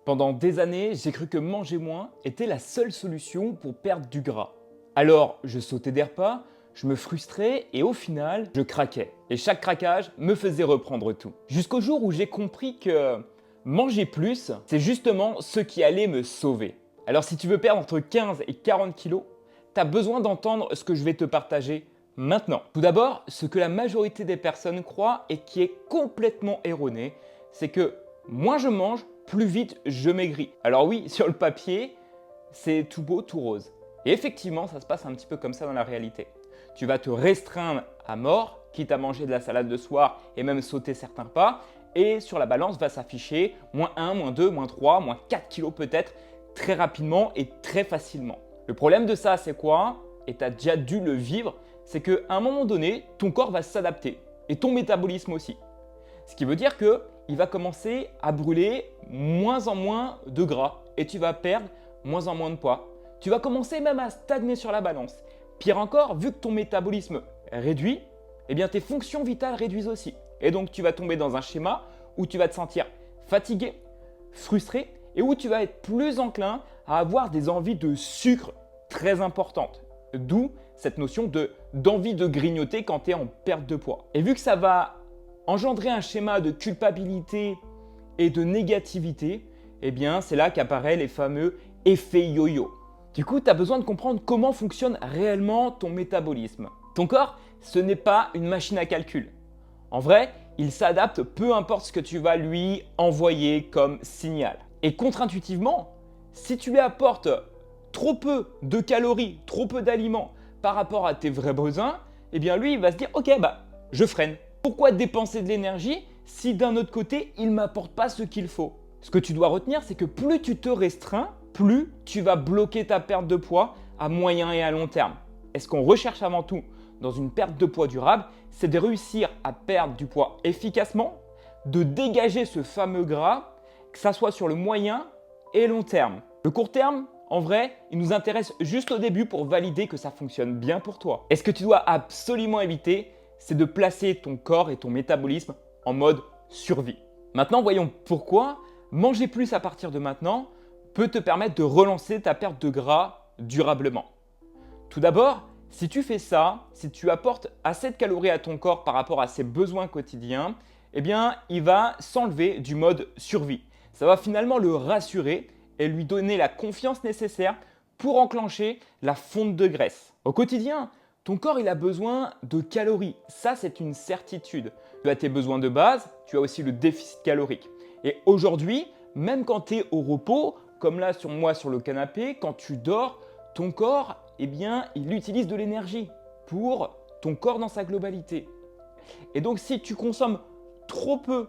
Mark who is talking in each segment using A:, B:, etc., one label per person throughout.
A: Pendant des années, j'ai cru que manger moins était la seule solution pour perdre du gras. Alors, je sautais des repas, je me frustrais et au final, je craquais. Et chaque craquage me faisait reprendre tout. Jusqu'au jour où j'ai compris que manger plus, c'est justement ce qui allait me sauver. Alors si tu veux perdre entre 15 et 40 kilos, tu as besoin d'entendre ce que je vais te partager maintenant. Tout d'abord, ce que la majorité des personnes croient et qui est complètement erroné, c'est que moins je mange, plus vite je maigris. Alors oui, sur le papier, c'est tout beau, tout rose. Et effectivement, ça se passe un petit peu comme ça dans la réalité. Tu vas te restreindre à mort, quitte à manger de la salade de soir et même sauter certains repas, et sur la balance va s'afficher moins 1, moins 2, moins 3, moins 4 kilos peut-être, très rapidement et très facilement. Le problème de ça, c'est quoi? Et tu as déjà dû le vivre, c'est qu'à un moment donné, ton corps va s'adapter et ton métabolisme aussi. Ce qui veut dire qu'il va commencer à brûler moins en moins de gras et tu vas perdre moins en moins de poids. Tu vas commencer même à stagner sur la balance. Pire encore, vu que ton métabolisme réduit, eh bien tes fonctions vitales réduisent aussi. Et donc tu vas tomber dans un schéma où tu vas te sentir fatigué, frustré et où tu vas être plus enclin à avoir des envies de sucre très importantes. D'où cette notion d'envie de grignoter quand tu es en perte de poids. Et vu que ça va engendrer un schéma de culpabilité et de négativité, eh bien c'est là qu'apparaissent les fameux effets yo-yo. Du coup, tu as besoin de comprendre comment fonctionne réellement ton métabolisme. Ton corps, ce n'est pas une machine à calcul. En vrai, il s'adapte peu importe ce que tu vas lui envoyer comme signal. Et contre-intuitivement, si tu lui apportes trop peu de calories, trop peu d'aliments par rapport à tes vrais besoins, eh bien lui, il va se dire « Ok, je freine. Pourquoi dépenser de l'énergie si d'un autre côté, il ne m'apporte pas ce qu'il faut ?» Ce que tu dois retenir, c'est que plus tu te restreins, plus tu vas bloquer ta perte de poids à moyen et à long terme. Et ce qu'on recherche avant tout dans une perte de poids durable, c'est de réussir à perdre du poids efficacement, de dégager ce fameux gras, que ça soit sur le moyen et long terme. Le court terme, en vrai, il nous intéresse juste au début pour valider que ça fonctionne bien pour toi. Et ce que tu dois absolument éviter, c'est de placer ton corps et ton métabolisme en mode survie. Maintenant, voyons pourquoi manger plus à partir de maintenant peut te permettre de relancer ta perte de gras durablement. Tout d'abord, si tu fais ça, si tu apportes assez de calories à ton corps par rapport à ses besoins quotidiens, eh bien, il va s'enlever du mode survie. Ça va finalement le rassurer et lui donner la confiance nécessaire pour enclencher la fonte de graisse. Au quotidien, ton corps il a besoin de calories. Ça, c'est une certitude. Tu as tes besoins de base, tu as aussi le déficit calorique. Et aujourd'hui, même quand tu es au repos, comme là sur moi sur le canapé, quand tu dors, ton corps, eh bien, il utilise de l'énergie pour ton corps dans sa globalité. Et donc, si tu consommes trop peu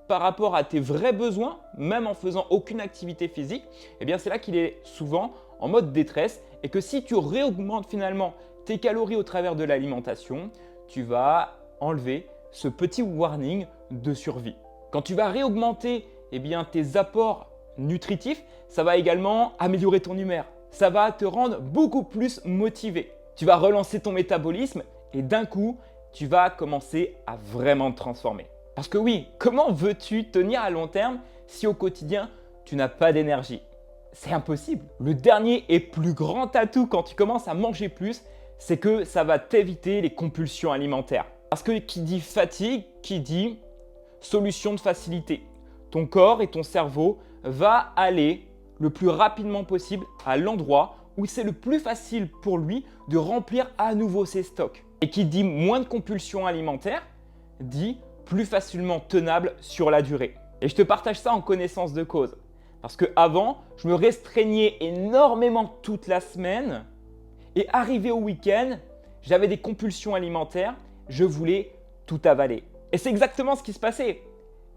A: par rapport à tes vrais besoins, même en faisant aucune activité physique, eh bien, c'est là qu'il est souvent en mode détresse et que si tu réaugmentes finalement tes calories au travers de l'alimentation, tu vas enlever ce petit warning de survie. Quand tu vas réaugmenter eh bien, tes apports nutritifs, ça va également améliorer ton humeur. Ça va te rendre beaucoup plus motivé. Tu vas relancer ton métabolisme et d'un coup, tu vas commencer à vraiment te transformer. Parce que oui, comment veux-tu tenir à long terme si au quotidien, tu n'as pas d'énergie? C'est impossible. Le dernier et plus grand atout quand tu commences à manger plus, c'est que ça va t'éviter les compulsions alimentaires. Parce que qui dit fatigue, qui dit solution de facilité. Ton corps et ton cerveau va aller le plus rapidement possible à l'endroit où c'est le plus facile pour lui de remplir à nouveau ses stocks. Et qui dit moins de compulsions alimentaires, dit plus facilement tenable sur la durée. Et je te partage ça en connaissance de cause. Parce qu'avant, je me restreignais énormément toute la semaine et arrivé au week-end, j'avais des compulsions alimentaires, je voulais tout avaler. Et c'est exactement ce qui se passait.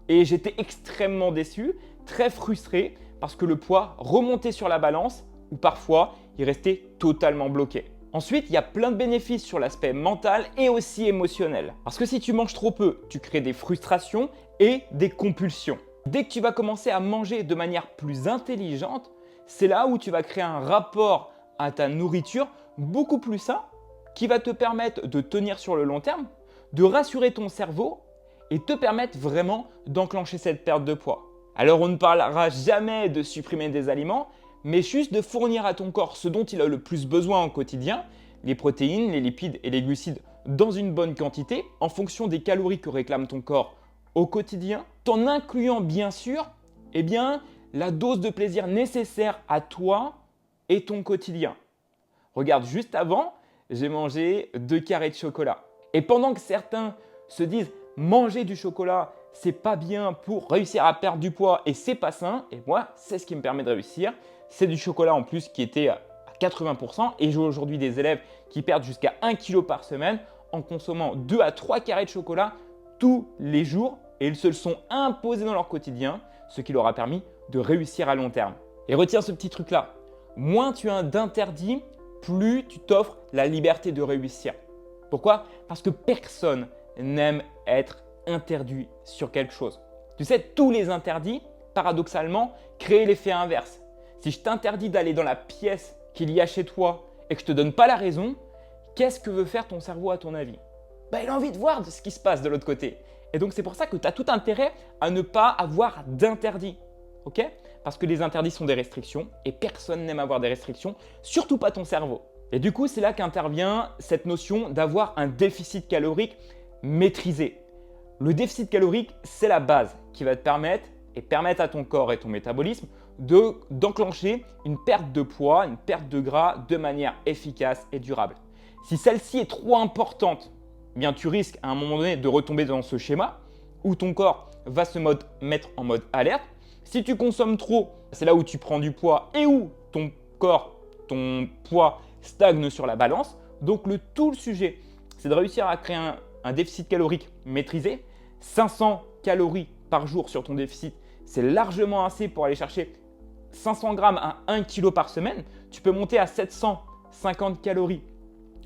A: Et j'étais extrêmement déçu, très frustré parce que le poids remontait sur la balance ou parfois il restait totalement bloqué. Ensuite, il y a plein de bénéfices sur l'aspect mental et aussi émotionnel. Parce que si tu manges trop peu, tu crées des frustrations et des compulsions. Dès que tu vas commencer à manger de manière plus intelligente, c'est là où tu vas créer un rapport à ta nourriture beaucoup plus sain qui va te permettre de tenir sur le long terme, de rassurer ton cerveau et te permettre vraiment d'enclencher cette perte de poids. Alors on ne parlera jamais de supprimer des aliments, mais juste de fournir à ton corps ce dont il a le plus besoin au quotidien, les protéines, les lipides et les glucides dans une bonne quantité en fonction des calories que réclame ton corps au quotidien, en incluant bien sûr la dose de plaisir nécessaire à toi et ton quotidien. Regarde, juste avant, j'ai mangé 2 carrés de chocolat. Et pendant que certains se disent manger du chocolat, c'est pas bien pour réussir à perdre du poids et c'est pas sain, et moi, c'est ce qui me permet de réussir. C'est du chocolat en plus qui était à 80% et j'ai aujourd'hui des élèves qui perdent jusqu'à 1 kg par semaine en consommant 2 à 3 carrés de chocolat tous les jours et ils se le sont imposés dans leur quotidien, ce qui leur a permis de réussir à long terme. Et retiens ce petit truc-là, moins tu as d'interdits, plus tu t'offres la liberté de réussir. Pourquoi? Parce que personne n'aime être interdit sur quelque chose. Tu sais, tous les interdits, paradoxalement, créent l'effet inverse. Si je t'interdis d'aller dans la pièce qu'il y a chez toi et que je ne te donne pas la raison, qu'est-ce que veut faire ton cerveau à ton avis? Il a envie de voir ce qui se passe de l'autre côté. Et donc c'est pour ça que tu as tout intérêt à ne pas avoir d'interdits. Ok? Parce que les interdits sont des restrictions et personne n'aime avoir des restrictions, surtout pas ton cerveau. Et du coup, c'est là qu'intervient cette notion d'avoir un déficit calorique maîtrisé. Le déficit calorique, c'est la base qui va te permettre à ton corps et ton métabolisme d'enclencher une perte de poids, une perte de gras de manière efficace et durable. Si celle-ci est trop importante, tu risques à un moment donné de retomber dans ce schéma où ton corps va se mettre en mode alerte. Si tu consommes trop, c'est là où tu prends du poids et où ton corps, ton poids stagne sur la balance. Donc tout le sujet, c'est de réussir à créer un déficit calorique maîtrisé. 500 calories par jour sur ton déficit, c'est largement assez pour aller chercher 500 grammes à 1 kg par semaine. Tu peux monter à 750 calories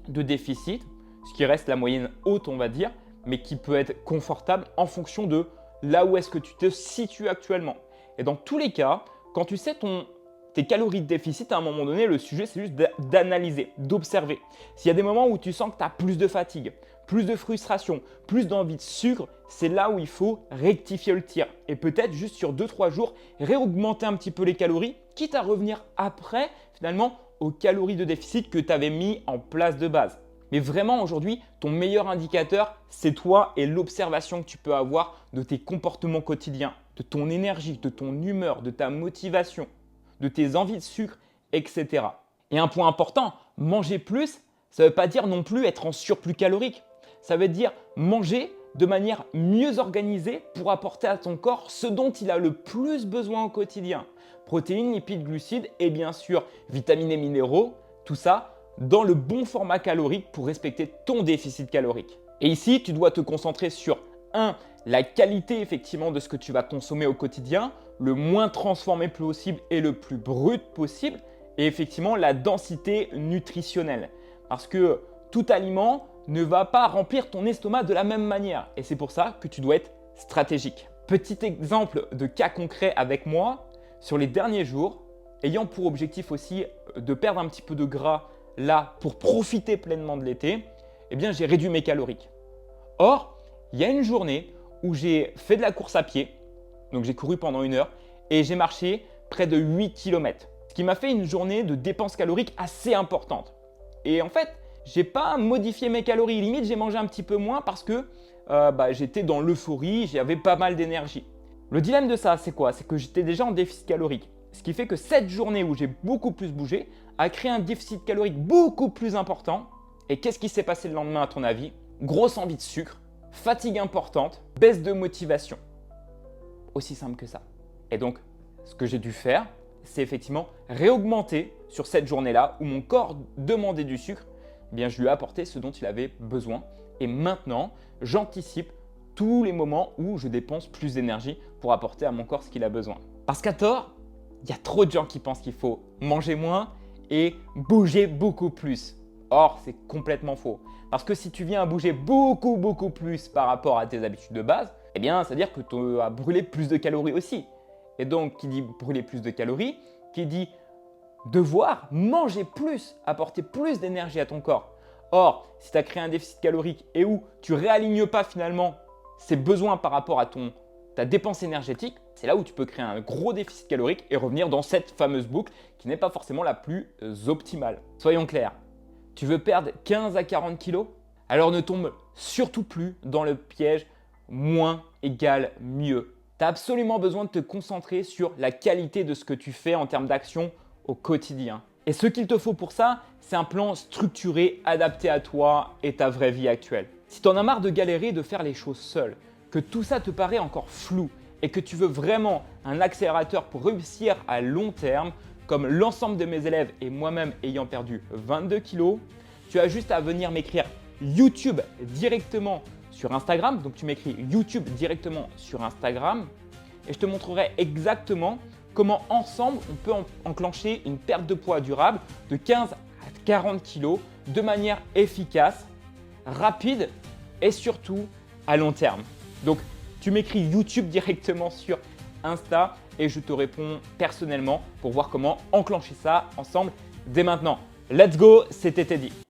A: de déficit, ce qui reste la moyenne haute, on va dire, mais qui peut être confortable en fonction de là où est-ce que tu te situes actuellement. Et dans tous les cas, quand tu sais tes calories de déficit, à un moment donné, le sujet, c'est juste d'analyser, d'observer. S'il y a des moments où tu sens que tu as plus de fatigue, plus de frustration, plus d'envie de sucre, c'est là où il faut rectifier le tir. Et peut-être juste sur 2-3 jours, réaugmenter un petit peu les calories, quitte à revenir après, finalement, aux calories de déficit que tu avais mis en place de base. Mais vraiment, aujourd'hui, ton meilleur indicateur, c'est toi et l'observation que tu peux avoir de tes comportements quotidiens, de ton énergie, de ton humeur, de ta motivation, de tes envies de sucre, etc. Et un point important, manger plus, ça ne veut pas dire non plus être en surplus calorique. Ça veut dire manger de manière mieux organisée pour apporter à ton corps ce dont il a le plus besoin au quotidien. Protéines, lipides, glucides et bien sûr vitamines et minéraux, tout ça dans le bon format calorique pour respecter ton déficit calorique. Et ici, tu dois te concentrer sur 1. La qualité effectivement de ce que tu vas consommer au quotidien, le moins transformé possible et le plus brut possible, et effectivement la densité nutritionnelle. Parce que tout aliment ne va pas remplir ton estomac de la même manière et c'est pour ça que tu dois être stratégique. Petit exemple de cas concret avec moi, sur les derniers jours, ayant pour objectif aussi de perdre un petit peu de gras là pour profiter pleinement de l'été, j'ai réduit mes calories. Or, il y a une journée où j'ai fait de la course à pied, donc j'ai couru pendant 1 heure et j'ai marché près de 8 km, ce qui m'a fait une journée de dépenses caloriques assez importante. Et en fait, j'ai pas modifié mes calories, limite j'ai mangé un petit peu moins parce que j'étais dans l'euphorie, j'avais pas mal d'énergie. Le dilemme de ça, c'est quoi? C'est que j'étais déjà en déficit calorique. Ce qui fait que cette journée où j'ai beaucoup plus bougé a créé un déficit calorique beaucoup plus important. Et qu'est-ce qui s'est passé le lendemain à ton avis? Grosse envie de sucre, fatigue importante, baisse de motivation. Aussi simple que ça. Et donc, ce que j'ai dû faire, c'est effectivement réaugmenter sur cette journée-là où mon corps demandait du sucre. Je lui ai apporté ce dont il avait besoin. Et maintenant, j'anticipe tous les moments où je dépense plus d'énergie pour apporter à mon corps ce qu'il a besoin. Parce qu'à tort, il y a trop de gens qui pensent qu'il faut manger moins et bouger beaucoup plus. Or, c'est complètement faux. Parce que si tu viens à bouger beaucoup plus par rapport à tes habitudes de base, ça veut dire que tu as brûlé plus de calories aussi. Et donc, qui dit brûler plus de calories, qui dit devoir manger plus, apporter plus d'énergie à ton corps. Or, si tu as créé un déficit calorique et où tu ne réalignes pas finalement ses besoins par rapport à ta dépense énergétique, c'est là où tu peux créer un gros déficit calorique et revenir dans cette fameuse boucle qui n'est pas forcément la plus optimale. Soyons clairs, tu veux perdre 15 à 40 kilos? Alors ne tombe surtout plus dans le piège moins égale mieux. Tu as absolument besoin de te concentrer sur la qualité de ce que tu fais en termes d'action au quotidien. Et ce qu'il te faut pour ça, c'est un plan structuré, adapté à toi et ta vraie vie actuelle. Si tu en as marre de galérer, de faire les choses seul, que tout ça te paraît encore flou et que tu veux vraiment un accélérateur pour réussir à long terme, comme l'ensemble de mes élèves et moi-même ayant perdu 22 kilos, tu as juste à venir m'écrire YouTube directement sur Instagram. Donc tu m'écris YouTube directement sur Instagram et je te montrerai exactement comment ensemble on peut enclencher une perte de poids durable de 15 à 40 kilos de manière efficace, rapide et surtout à long terme. Donc tu m'écris YouTube directement sur Insta et je te réponds personnellement pour voir comment enclencher ça ensemble dès maintenant. Let's go, c'était Teddy.